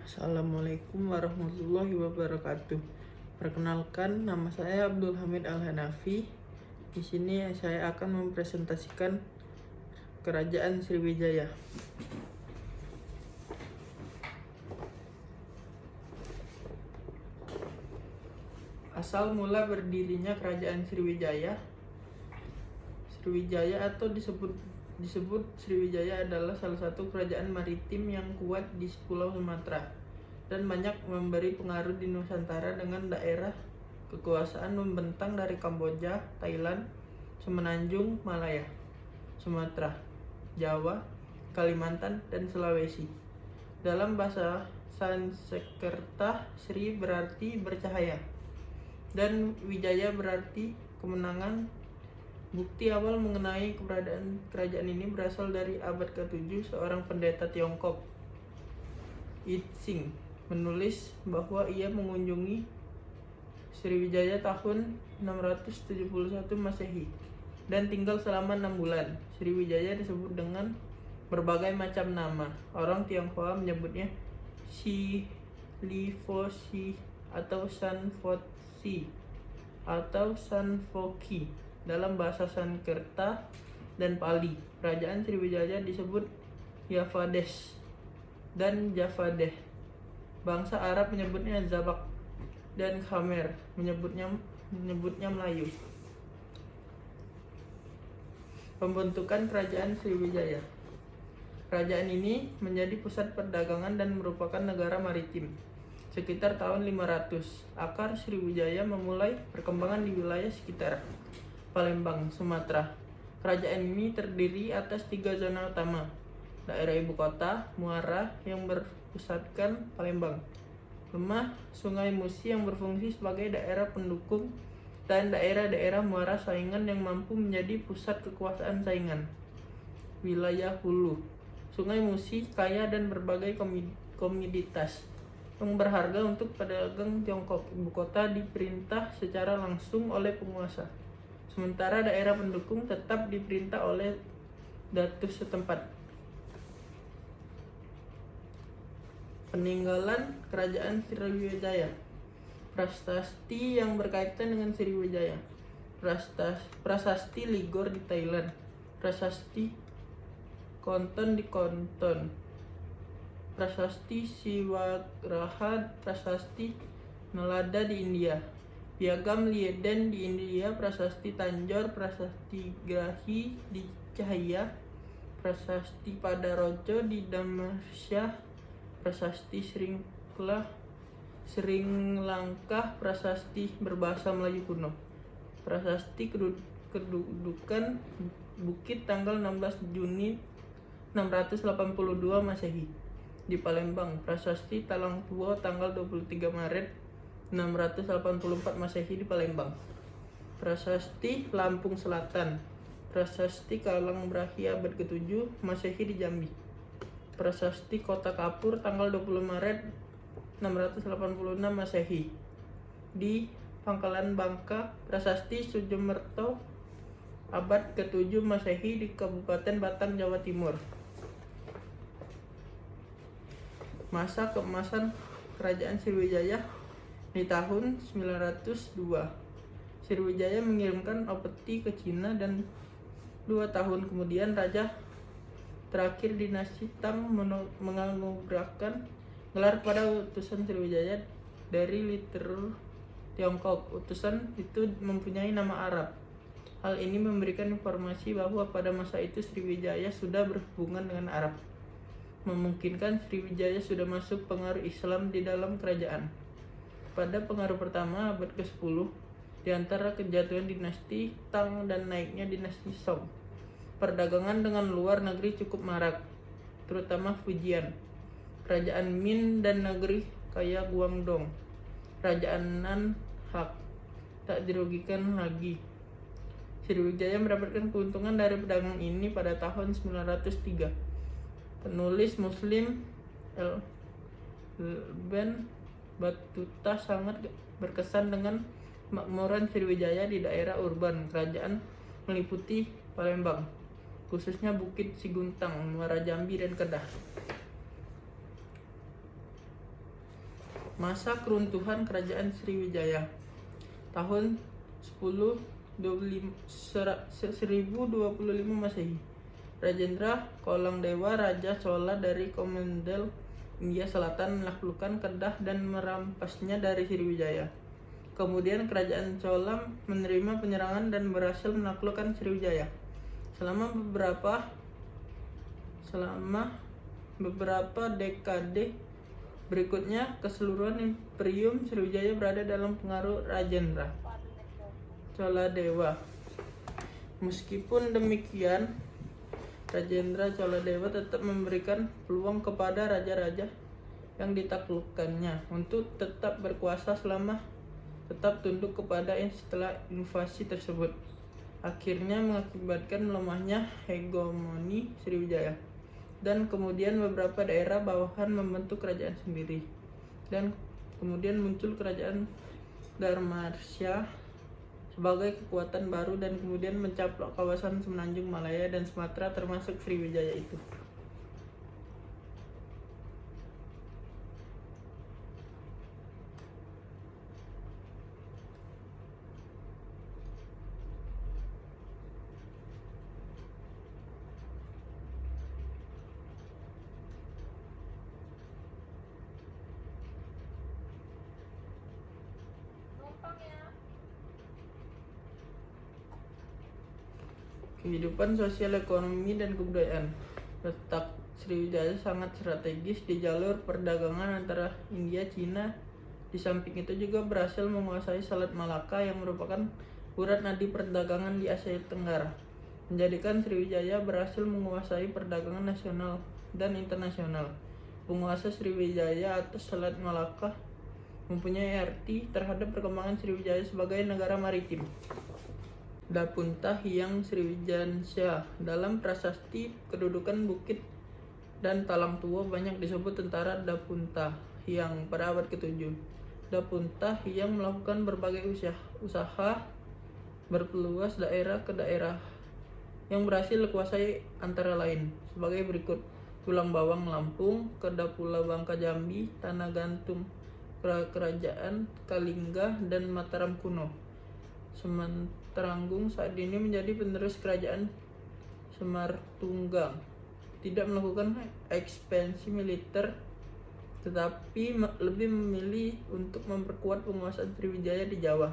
Assalamualaikum warahmatullahi wabarakatuh. Perkenalkan, nama saya Abdul Hamid Al-Hanafi. Di sini saya akan mempresentasikan Kerajaan Sriwijaya. Asal mula berdirinya Kerajaan Sriwijaya. Sriwijaya atau disebut Sriwijaya adalah salah satu kerajaan maritim yang kuat di Pulau Sumatera dan banyak memberi pengaruh di Nusantara dengan daerah kekuasaan membentang dari Kamboja, Thailand, Semenanjung Malaya, Sumatera, Jawa, Kalimantan, dan Sulawesi. Dalam bahasa Sanskerta, Sri berarti bercahaya dan Wijaya berarti kemenangan. Bukti awal mengenai keberadaan kerajaan ini berasal dari abad ke-7. Seorang pendeta Tiongkok, Yi Xing, menulis bahwa ia mengunjungi Sriwijaya tahun 671 Masehi dan tinggal selama 6 bulan. Sriwijaya disebut dengan berbagai macam nama. Orang Tionghoa menyebutnya Silifosi atau Sanfosi atau Sanfoki. Dalam bahasa Sanskerta dan Pali, kerajaan Sriwijaya disebut Yavades dan Javadeh. Bangsa Arab menyebutnya Zabak dan Khmer menyebutnya Melayu. Pembentukan Kerajaan Sriwijaya. Kerajaan ini menjadi pusat perdagangan dan merupakan negara maritim. Sekitar tahun 500, akar Sriwijaya memulai perkembangan di wilayah sekitar Palembang, Sumatera. Kerajaan ini terdiri atas 3 zona utama. Daerah ibu kota, Muara, yang berpusatkan Palembang. Lemah Sungai Musi yang berfungsi sebagai daerah pendukung, dan daerah-daerah muara saingan yang mampu menjadi pusat kekuasaan saingan. Wilayah hulu. Sungai Musi kaya dan berbagai komoditas yang berharga untuk pedagang Tiongkok. Ibu kota diperintah secara langsung oleh penguasa. Sementara daerah pendukung tetap diperintah oleh datus setempat. Peninggalan Kerajaan Sriwijaya. Prasasti yang berkaitan dengan Sriwijaya. Prasasti Ligor di Thailand. Prasasti Konton di Konton. Prasasti Siwagraha. Prasasti Nalada di India. Piagam Lieden di India. Prasasti Tanjor. Prasasti Grahi di Cahaya. Prasasti Padarojo di Damarsya. Prasasti Sringlanka. Prasasti berbahasa Melayu kuno. Prasasti kedudukan bukit tanggal 16 Juni 682 Masehi di Palembang. Prasasti Talang Tua tanggal 23 Maret 684 Masehi di Palembang. Prasasti Lampung Selatan. Prasasti Kalang Brahi abad ke-7 Masehi di Jambi. Prasasti Kota Kapur tanggal 20 Maret 686 Masehi di Pangkalan Bangka. Prasasti Sujemerto abad ke-7 Masehi di Kabupaten Batang, Jawa Timur. Masa keemasan Kerajaan Sriwijaya. Di tahun 902, Sriwijaya mengirimkan opeti ke Cina dan 2 tahun kemudian Raja terakhir dinasti Tang menganugerahkan gelar pada utusan Sriwijaya dari literatur Tiongkok. Utusan itu mempunyai nama Arab. Hal ini memberikan informasi bahwa pada masa itu Sriwijaya sudah berhubungan dengan Arab, memungkinkan Sriwijaya sudah masuk pengaruh Islam di dalam kerajaan. Pada pengaruh pertama abad ke-10, di antara kejatuhan dinasti Tang dan naiknya dinasti Song, perdagangan dengan luar negeri cukup marak, terutama Fujian, Kerajaan Min, dan negeri kaya Guangdong. Kerajaan Nanhak tak dirugikan lagi. Sriwijaya mendapatkan keuntungan dari perdagangan ini pada tahun 903. Penulis Muslim Ibn Battuta sangat berkesan dengan makmuran Sriwijaya di daerah urban kerajaan meliputi Palembang, khususnya Bukit Siguntang, Muara Jambi, dan Kedah. Masa keruntuhan Kerajaan Sriwijaya tahun 1025 Masehi. Rajendra Kolangdewa, Raja Chola dari Komendel India Selatan, menaklukkan Kedah dan merampasnya dari Sriwijaya. Kemudian Kerajaan Chola menerima penyerangan dan berhasil menaklukkan Sriwijaya. Selama beberapa dekade berikutnya, keseluruhan Imperium Sriwijaya berada dalam pengaruh Rajendra Choladewa. Meskipun demikian, Rajendra Choladewa tetap memberikan peluang kepada raja-raja yang ditaklukkannya untuk tetap berkuasa selama tetap tunduk kepada setelah invasi tersebut. Akhirnya mengakibatkan melemahnya hegemoni Sriwijaya, dan kemudian beberapa daerah bawahan membentuk kerajaan sendiri, dan kemudian muncul Kerajaan Dharmasya sebagai kekuatan baru, dan kemudian mencaplok kawasan Semenanjung Malaya dan Sumatera termasuk Sriwijaya itu. Kehidupan sosial, ekonomi, dan kebudayaan. Letak Sriwijaya sangat strategis di jalur perdagangan antara India Cina. Di samping itu juga berhasil menguasai Selat Malaka yang merupakan urat nadi perdagangan di Asia Tenggara, menjadikan Sriwijaya berhasil menguasai perdagangan nasional dan internasional. Penguasa Sriwijaya atas Selat Malaka mempunyai arti terhadap perkembangan Sriwijaya sebagai negara maritim. Dapunta Hyang Sriwijansya. Dalam prasasti kedudukan Bukit dan Talang Tua banyak disebut tentara Dapunta Hyang pada abad ke-7. Dapunta Hyang melakukan berbagai usaha berpeluas daerah ke daerah yang berhasil dikuasai antara lain sebagai berikut: Tulang Bawang Lampung, Kedapula Bangka Jambi, Tanah Gantung Kerajaan Kalingga, dan Mataram kuno. Semartunggang saat ini menjadi penerus Kerajaan Semartunggang. Tidak melakukan ekspansi militer, tetapi lebih memilih untuk memperkuat penguasaan Sriwijaya di Jawa.